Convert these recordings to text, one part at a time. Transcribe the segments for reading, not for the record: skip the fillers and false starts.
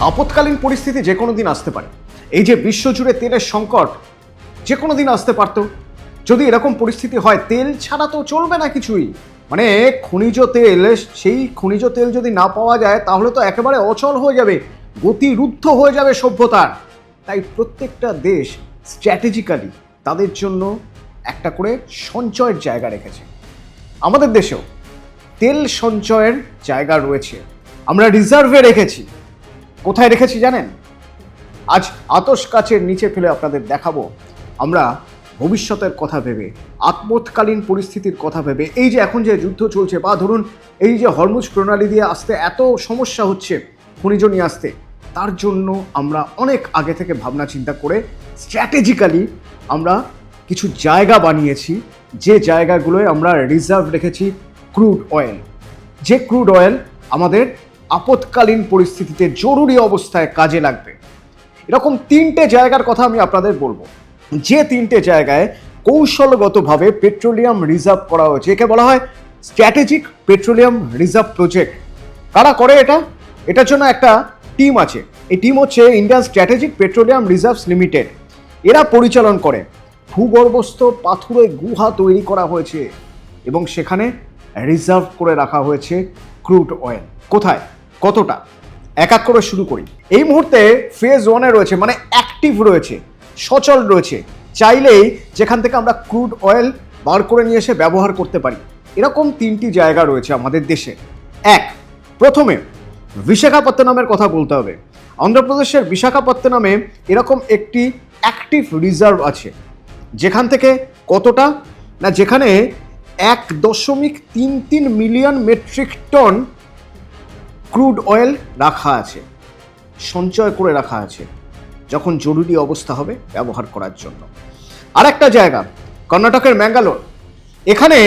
আপৎকালীন পরিস্থিতি যে কোনো দিন আসতে পারে। এই যে বিশ্বজুড়ে তেলের সংকট যে কোনো দিন আসতে পারতো। যদি এরকম পরিস্থিতি হয়, তেল ছাড়া তো চলবে না কিছুই। মানে খনিজ তেল, সেই খনিজ তেল যদি না পাওয়া যায় তাহলে তো একেবারে অচল হয়ে যাবে, গতিরুদ্ধ হয়ে যাবে সভ্যতার। তাই প্রত্যেকটা দেশ স্ট্র্যাটেজিক্যালি তাদের জন্য একটা করে সঞ্চয়ের জায়গা রেখেছে। আমাদের দেশেও তেল সঞ্চয়ের জায়গা রয়েছে, আমরা রিজার্ভে রেখেছি। কোথায় রেখেছি জানেন? আজ আতশ কাচের নিচে ফেলে আপনাদের দেখাবো। আমরা ভবিষ্যতের কথা ভেবে, আপৎকালীন পরিস্থিতির কথা ভেবে, এই যে এখন যে যুদ্ধ চলছে, বা ধরুন এই যে হরমুজ প্রণালী দিয়ে আসতে এত সমস্যা হচ্ছে খনিজ নিয়ে আসতে, তার জন্য আমরা অনেক আগে থেকে ভাবনা চিন্তা করে স্ট্র্যাটেজিক্যালি আমরা কিছু জায়গা বানিয়েছি, যে জায়গাগুলোয় আমরা রিজার্ভ রেখেছি ক্রুড অয়েল। যে ক্রুড অয়েল আমাদের আপৎকালীন পরিস্থিতিতে জরুরি অবস্থায় কাজে লাগবে। এরকম তিনটে জায়গার কথা আমি আপনাদের বলবো, যে তিনটে জায়গায় কৌশলগতভাবে পেট্রোলিয়াম রিজার্ভ করা হয়েছে। একে বলা হয় স্ট্র্যাটেজিক পেট্রোলিয়াম রিজার্ভ প্রজেক্ট। কারা করে এটা? এটার জন্য একটা টিম আছে। এই টিম হচ্ছে Indian strategic petroleum reserves limited. এরা পরিচালন করে। ভূগর্ভস্থ পাথুরে গুহা তৈরি করা হয়েছে এবং সেখানে রিজার্ভ করে রাখা হয়েছে ক্রুড অয়েল। কোথায়, কতটা, এক এক করে শুরু করি। এই মুহূর্তে ফেজ 1-এ রয়েছে, মানে অ্যাক্টিভ রয়েছে, সচল রয়েছে। চাইলেই যেখান থেকে আমরা ক্রুড অয়েল বার করে নিয়ে এসে ব্যবহার করতে পারি। এরকম তিনটি জায়গা রয়েছে আমাদের দেশে। এক, প্রথমে বিশাখাপত্তনমের কথা বলতে হবে। অন্ধ্রপ্রদেশের বিশাখাপত্তনমে এরকম একটি অ্যাক্টিভ রিজার্ভ আছে, যেখান থেকে কতটা না, যেখানে 1.33 million metric ton crude oil রাখা আছে, সঞ্চয় করে রাখা আছে, যখন জরুরি অবস্থা হবে ব্যবহার করার জন্য। আরেকটা জায়গা কর্ণাটকের ম্যাঙ্গালোর, এখানে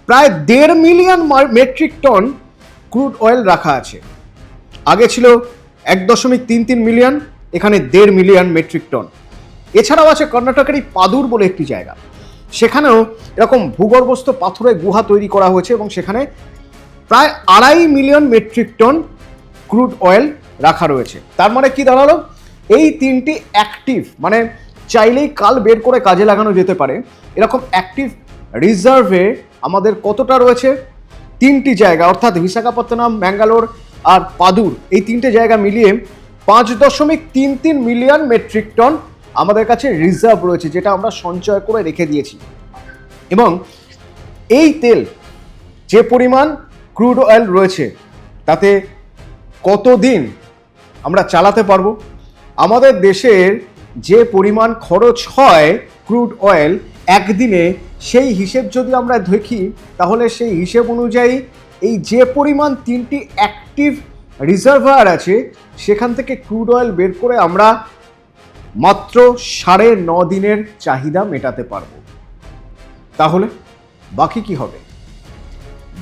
প্রায় 1.5 million metric ton crude oil রাখা আছে। আগে ছিল 1.33 মিলিয়ন, এখানে 1.5 মিলিয়ন মেট্রিক টন। এছাড়াও আছে কর্ণাটকের এই পাদুর বলে একটি জায়গা, সেখানেও এরকম ভূগর্ভস্থ পাথুরে গুহা তৈরি করা হয়েছে এবং সেখানে প্রায় 2.5 million metric ton crude oil রাখা রয়েছে। তার মানে কি দাঁড়ালো? এই তিনটি অ্যাক্টিভ, মানে চাইলেই কাল বের করে কাজে লাগানো যেতে পারে, এরকম অ্যাক্টিভ রিজার্ভে আমাদের কতটা রয়েছে? তিনটি জায়গা, অর্থাৎ বিশাখাপত্তনম, ম্যাঙ্গালোর আর পাদুর, এই তিনটে জায়গা মিলিয়ে 5.33 মিলিয়ন মেট্রিক টন আমাদের কাছে রিজার্ভ রয়েছে, যেটা আমরা সঞ্চয় করে রেখে দিয়েছি। এবং এই তেল, যে পরিমাণ ক্রুড অয়েল রয়েছে, তাতে কতদিন আমরা চালাতে পারবো? আমাদের দেশের যে পরিমাণ খরচ হয় ক্রুড অয়েল একদিনে, সেই হিসেব যদি আমরা দেখি, তাহলে সেই হিসেব অনুযায়ী এই যে পরিমাণ তিনটি অ্যাক্টিভ রিজার্ভার আছে, সেখান থেকে ক্রুড অয়েল বের করে আমরা মাত্র 9.5 দিনের চাহিদা মেটাতে পারবো। তাহলে বাকি কি হবে?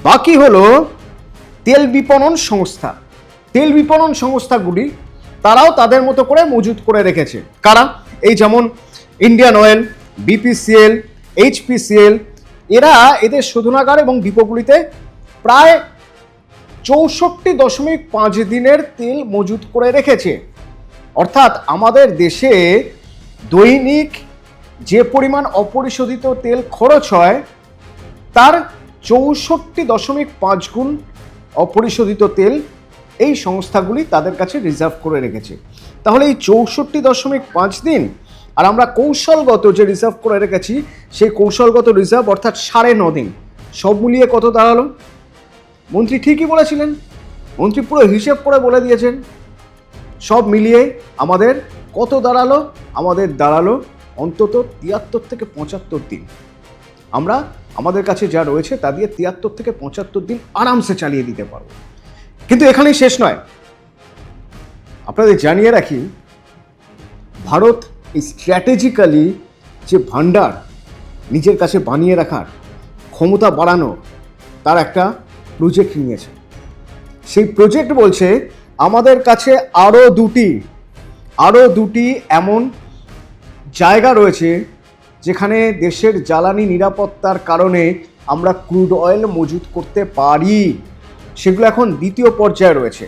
বাকি হলো তেল বিপণন সংস্থা। তেল বিপণন সংস্থাগুলি তারাও তাদের মতো করে মজুত করে রেখেছে। কারা? এই যেমন ইন্ডিয়ান অয়েল, বিপিসিএল, এইচপিসিএল, এরা এদের শোধনাগার এবং ডিপোগুলিতে প্রায় 64.5 দিনের তেল মজুত করে রেখেছে। অর্থাৎ আমাদের দেশে দৈনিক যে পরিমাণ অপরিশোধিত তেল খরচ হয়, তার 64.5 গুণ অপরিশোধিত তেল এই সংস্থাগুলি তাদের কাছে রিজার্ভ করে রেখেছে। তাহলে এই 64.5 দিন আর আমরা কৌশলগত যে রিজার্ভ করে রেখেছি, সেই কৌশলগত রিজার্ভ অর্থাৎ 9.5 দিন, সব মিলিয়ে কত দাঁড়ালো? মন্ত্রী ঠিকই বলেছিলেন, মন্ত্রী পুরো হিসেব করে বলে দিয়েছেন। সব মিলিয়ে আমাদের কত দাঁড়ালো? আমাদের দাঁড়ালো অন্তত 73 থেকে 75 দিন। আমরা আমাদের কাছে যা রয়েছে তা দিয়ে 73 থেকে 75 দিন আরামসে চালিয়ে দিতে পারবো। কিন্তু এখানেই শেষ নয়। আপনাদের জানিয়ে রাখি, ভারত এই স্ট্র্যাটেজিক্যালি যে ভান্ডার নিজের কাছে বানিয়ে রাখার ক্ষমতা বাড়ানো, তার একটা প্রজেক্ট নিয়েছে। সেই প্রজেক্ট বলছে আমাদের কাছে আরও দুটি এমন জায়গা রয়েছে যেখানে দেশের জ্বালানি নিরাপত্তার কারণে আমরা ক্রুড অয়েল মজুত করতে পারি। সেগুলো এখন দ্বিতীয় পর্যায়ে রয়েছে।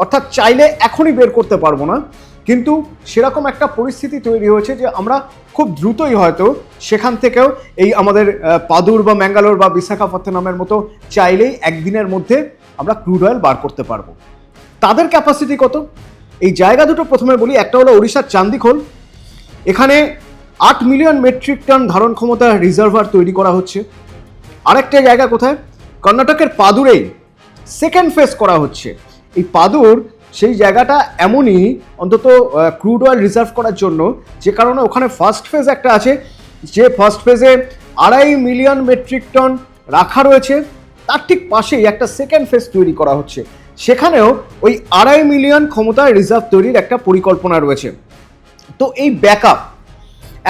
অর্থাৎ চাইলে এখনই বের করতে পারবো না, কিন্তু সেরকম একটা পরিস্থিতি তৈরি হয়েছে যে আমরা খুব দ্রুতই হয়তো সেখান থেকেও এই আমাদের পাদুর বা ম্যাঙ্গালোর বা বিশাখাপত্তনমের মতো চাইলেই একদিনের মধ্যে আমরা ক্রুড অয়েল বার করতে পারবো। তাদের ক্যাপাসিটি কত? এই জায়গা দুটো প্রথমে বলি। একটা হলো ওড়িশার চান্দিখোল, এখানে 8 মিলিয়ন মেট্রিক টন ধারণ ক্ষমতা রিজার্ভার তৈরি করা হচ্ছে। আরেকটা জায়গা কোথায়? কর্ণাটকের পাদুরেই সেকেন্ড ফেজ করা হচ্ছে। এই পাদুর সেই জায়গাটা এমনই অন্তত ক্রুড অয়েল রিজার্ভ করার জন্য, যে কারণে ওখানে ফার্স্ট ফেজ একটা আছে, যে ফার্স্ট ফেজে 2.5 মিলিয়ন মেট্রিক টন রাখা রয়েছে, তার ঠিক পাশেই একটা সেকেন্ড ফেজ তৈরি করা হচ্ছে, সেখানেও ওই 2.5 মিলিয়ন ক্ষমতার রিজার্ভ তৈরির একটা পরিকল্পনা রয়েছে। তো এই ব্যাকআপ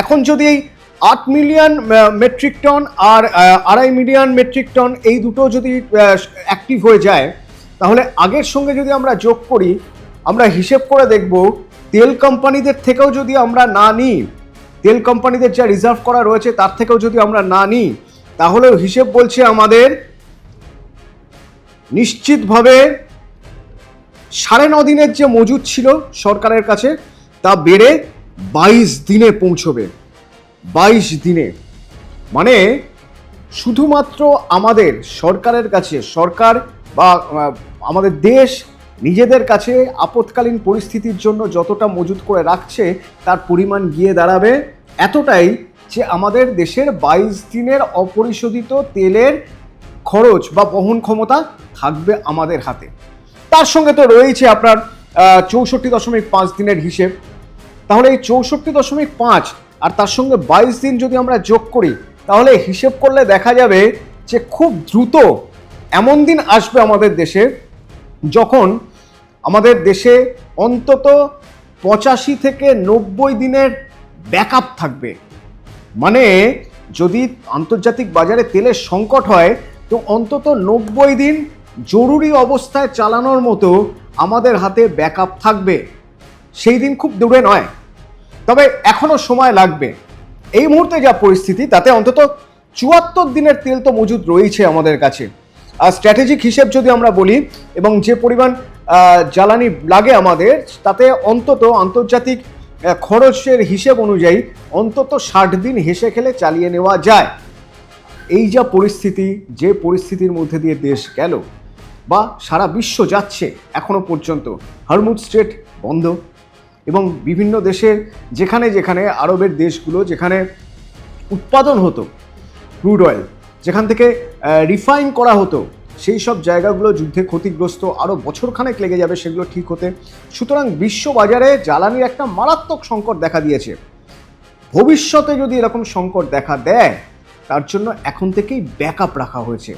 এখন যদি এই 8 মিলিয়ন মেট্রিক টন আর 2.5 মিলিয়ন মেট্রিক টন এই দুটো যদি অ্যাক্টিভ হয়ে যায়, তাহলে আগের সঙ্গে যদি আমরা যোগ করি, আমরা হিসেব করে দেখব তেল কোম্পানিদের থেকেও যদি আমরা না নিই, তেল কোম্পানিদের যা রিজার্ভ করা রয়েছে তার থেকেও যদি আমরা না নিই, তাহলেও হিসেব বলছে আমাদের নিশ্চিতভাবে 9.5 দিনের যে মজুদ ছিল সরকারের কাছে, তা বেড়ে 22 দিনে পৌঁছবে। 22 দিনে, মানে শুধুমাত্র আমাদের সরকারের কাছে, সরকার বা আমাদের দেশ নিজেদের কাছে আপৎকালীন পরিস্থিতির জন্য যতটা মজুত করে রাখছে, তার পরিমাণ গিয়ে দাঁড়াবে এতটাই যে আমাদের দেশের 22 দিনের অপরিশোধিত তেলের খরচ বা বহন ক্ষমতা থাকবে আমাদের হাতে। তার সঙ্গে তো রয়েছে আপনার 64.5 দিনের হিসেব। তাহলে এই 64.5 আর তার সঙ্গে 22 দিন যদি আমরা যোগ করি, তাহলে হিসেব করলে দেখা যাবে যে খুব দ্রুত এমন দিন আসবে আমাদের দেশে যখন আমাদের দেশে অন্তত 85 থেকে 90 দিনের ব্যাকআপ থাকবে। মানে যদি আন্তর্জাতিক বাজারে তেলের সংকট হয়, তো অন্তত 90 দিন জরুরি অবস্থায় চালানোর মতো আমাদের হাতে ব্যাকআপ থাকবে। সেই দিন খুব দূরে নয়, তবে এখনো সময় লাগবে। এই মুহূর্তে যা পরিস্থিতি, তাতে অন্তত 74 দিনের তেল তো মজুদ রয়েছে আমাদের কাছে। আর স্ট্র্যাটেজিক হিসেব যদি আমরা বলি, এবং যে পরিমাণ জ্বালানি লাগে আমাদের, তাতে অন্তত আন্তর্জাতিক খরচের হিসেব অনুযায়ী অন্তত 60 দিন হেসে খেলে চালিয়ে নেওয়া যায়। এই যা পরিস্থিতি, যে পরিস্থিতির মধ্যে দিয়ে দেশ গেল বা সারা বিশ্ব যাচ্ছে এখনো পর্যন্ত, হরমুজ স্ট্রেট বন্ধ, এবং বিভিন্ন দেশের যেখানে যেখানে আরবের দেশগুলো যেখানে উৎপাদন হতো ক্রুড অয়েল, যেখান থেকে রিফাইন করা হতো, সেই সব জায়গাগুলো যুদ্ধে ক্ষতিগ্রস্ত, আরও বছরখানেক লেগে যাবে সেগুলো ঠিক হতে। সুতরাং বিশ্ববাজারে জ্বালানির একটা মারাত্মক সংকট দেখা দিয়েছে। ভবিষ্যতে যদি এরকম সংকট দেখা দেয়, তার জন্য এখন থেকেই ব্যাকআপ রাখা হয়েছে।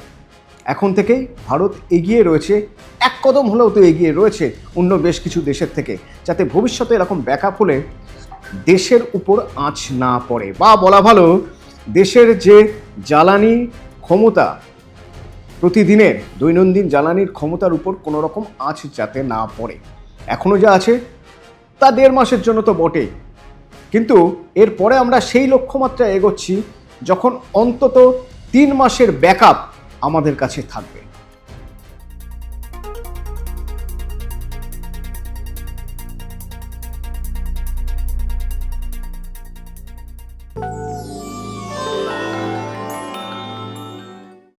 এখন থেকেই ভারত এগিয়ে রয়েছে, এক কদম হলেও তো এগিয়ে রয়েছে অন্য বেশ কিছু দেশের থেকে, যাতে ভবিষ্যতে এরকম ব্যাকআপ হলে দেশের উপর আঁচ না পড়ে, বা বলা ভালো দেশের যে জ্বালানি ক্ষমতা, প্রতিদিনের দৈনন্দিন জ্বালানির ক্ষমতার উপর কোনো রকম আঁচ যাতে না পড়ে। এখনও যা আছে তা 1.5 মাসের জন্য তো বটেই, কিন্তু এরপরে আমরা সেই লক্ষ্যমাত্রায় এগোচ্ছি যখন অন্তত 3 মাসের ব্যাকআপ আমাদের কাছে থাকবে।